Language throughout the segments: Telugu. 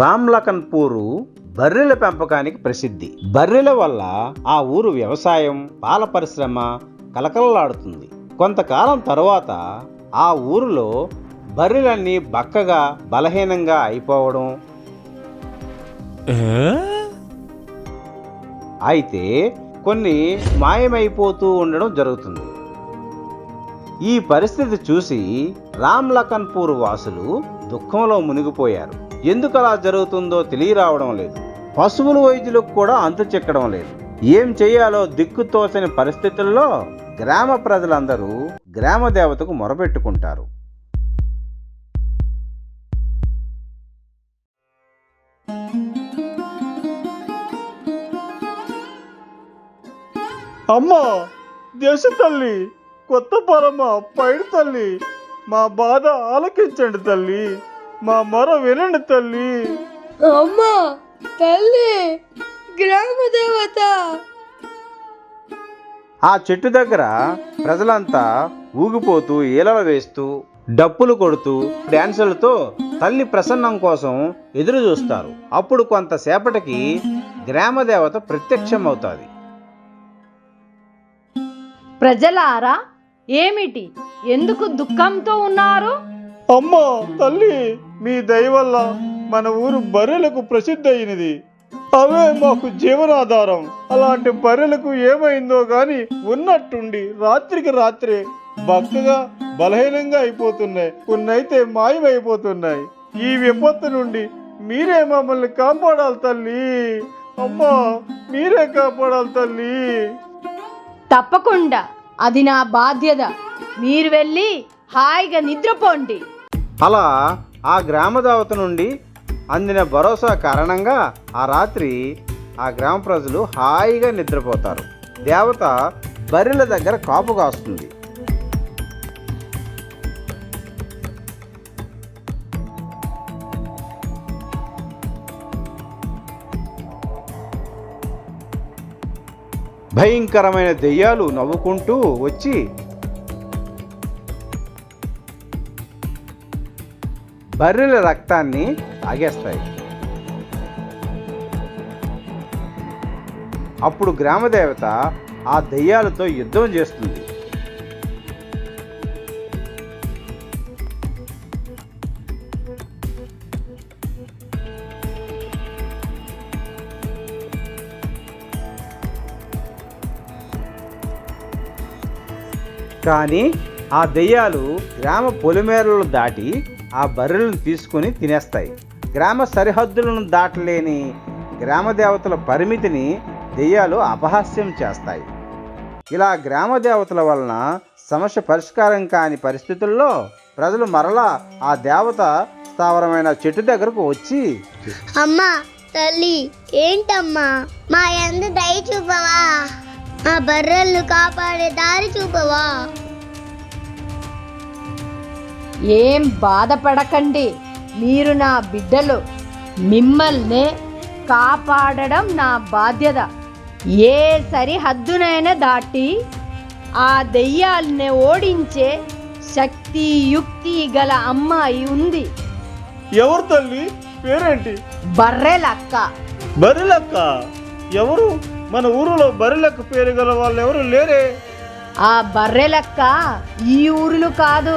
రామ్లఖన్పూరు బర్రెల పెంపకానికి ప్రసిద్ధి. బర్రెల వల్ల ఆ ఊరు వ్యవసాయం, పాల పరిశ్రమ కలకలలాడుతుంది. కొంతకాలం తరువాత ఆ ఊరిలో బర్రెలన్నీ బక్కగా బలహీనంగా అయిపోవడం, అయితే కొన్ని మాయమైపోతూ ఉండడం జరుగుతుంది. ఈ పరిస్థితి చూసి రామ్లఖన్పూర్ వాసులు దుఃఖంలో మునిగిపోయారు. ఎందుకు అలా జరుగుతుందో తెలియరావడం లేదు. పశువుల వైద్యులకు కూడా అంతు చిక్కడం లేదు. ఏం చేయాలో దిక్కుతోచని పరిస్థితుల్లో గ్రామ ప్రజలందరూ గ్రామ దేవతకు మొరపెట్టుకుంటారు. అమ్మా దేశ తల్లి, కొత్త పరమ పైడి తల్లి, మా బాధ ఆలకించండి తల్లి, మా మొర వినండి తల్లి. అమ్మా తల్లి, గ్రామ దేవత. ఆ చెట్టు దగ్గర ప్రజలంతా ఊగిపోతూ, ఈలలు వేస్తూ, డప్పులు కొడుతూ, డ్యాన్సులతో తల్లి ప్రసన్నం కోసం ఎదురు చూస్తారు. అప్పుడు కొంతసేపటికి గ్రామదేవత ప్రత్యక్షమవుతుంది. ప్రజలారా, ఏమిటి, ఎందుకు దుఃఖంతో ఉన్నారు? అమ్మా తల్లి, మీ దయ వల్ల మన ఊరు బర్రెలకు ప్రసిద్ధి అయినది. అవే మాకు జీవనాధారం. అలాంటి బర్రెలకు ఏమైందో గాని ఉన్నట్టుండి రాత్రికి రాత్రే బక్కగా బలహీనంగా అయిపోతున్నాయి. కొన్నైతే మాయమైపోతున్నాయి. ఈ విపత్తు నుండి మీరే మమ్మల్ని కాపాడాలి తల్లి. అమ్మా మీరే కాపాడాలి తల్లి. తప్పకుండా, అది నా బాధ్యత. మీరు వెళ్ళి హాయిగా నిద్రపోండి. అలా ఆ గ్రామదేవత నుండి అందిన భరోసా కారణంగా ఆ రాత్రి ఆ గ్రామ ప్రజలు హాయిగా నిద్రపోతారు. దేవత బర్రెల దగ్గర కాపు కాస్తుంది. భయంకరమైన దెయ్యాలు నవ్వుకుంటూ వచ్చి బర్రెల రక్తాన్ని తాగేస్తాయి. అప్పుడు గ్రామదేవత ఆ దెయ్యాలతో యుద్ధం చేస్తుంది. కానీ ఆ దెయ్యాలు గ్రామ పొలిమేరలను దాటి ఆ బర్రెలను తీసుకొని తినేస్తాయి. గ్రామ సరిహద్దులను దాటలేని గ్రామదేవతల పరిమితిని దెయ్యాలు అపహాస్యం చేస్తాయి. ఇలా గ్రామదేవతల వలన సమస్య పరిష్కారం కాని పరిస్థితుల్లో ప్రజలు మరలా ఆ దేవత స్థావరమైన చెట్టు దగ్గరకు వచ్చి, అమ్మా తల్లి, ఏంటమ్మా మా యందు దయ చూపవా? మా బర్రెలను కాపాడే దారి చూపవా? ఏం బాధపడకండి, మీరు నా బిడ్డలు. మిమ్మల్ని కాపాడడం నా బాధ్యత. ఏ సరిహద్దునైనా దాటి ఆ దెయ్యాల్ని ఓడించే శక్తి, యుక్తి గల అమ్మాయి ఉంది. ఎవరు తల్లి? పేరేంటి? బర్రెలక్క. బర్రెలక్క? ఎవరు? మన ఊరిలో బర్రెలక్క పేరు గల వాళ్ళు ఎవరు లేరే? ఆ బర్రెలక్క ఈ ఊరిలో కాదు,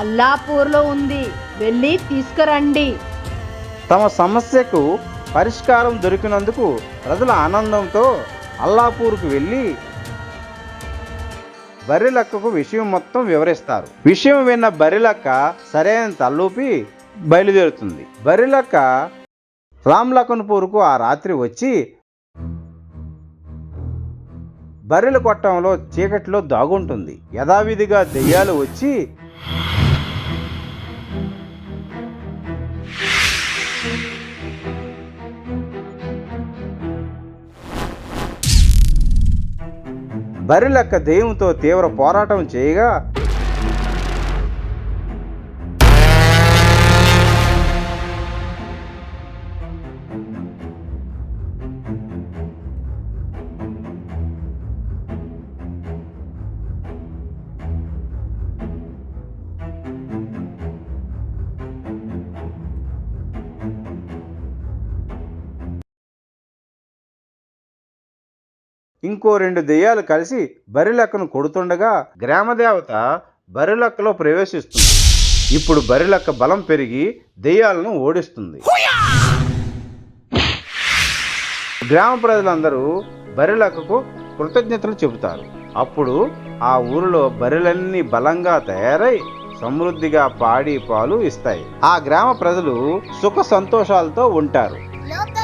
అల్లాపూర్లో ఉంది. వెళ్ళి తీసుకురండి. తమ సమస్యకు పరిష్కారం దొరికినందుకు ప్రజల ఆనందంతో అల్లాపూర్కు వెళ్ళి బర్రెలక్కకు విషయం మొత్తం వివరిస్తారు. విషయం విన్న బర్రెలక్క సరైన తల్లూపి బయలుదేరుతుంది. బర్రెలక్క రామ్లఖన్పూర్కు ఆ రాత్రి వచ్చి బర్రెల కొట్టంలో చీకట్లో దాగుంటుంది. యథావిధిగా దెయ్యాలు వచ్చి బర్రెలక్క దెయ్యంతో తీవ్ర పోరాటం చేయగా ఇంకో 2 దెయ్యాలు కలిసి బరిలెక్కను కొడుతుండగా గ్రామదేవత బరిలెక్కలో ప్రవేశిస్తుంది. ఇప్పుడు బరిలెక్క బలం పెరిగి దెయ్యాలను ఓడిస్తుంది. గ్రామ ప్రజలందరూ బరిలెక్కకు కృతజ్ఞతలు చెబుతారు. అప్పుడు ఆ ఊరిలో బర్రెలన్నీ బలంగా తయారై సమృద్ధిగా పాడి పాలు ఇస్తాయి. ఆ గ్రామ ప్రజలు సుఖ సంతోషాలతో ఉంటారు. లోక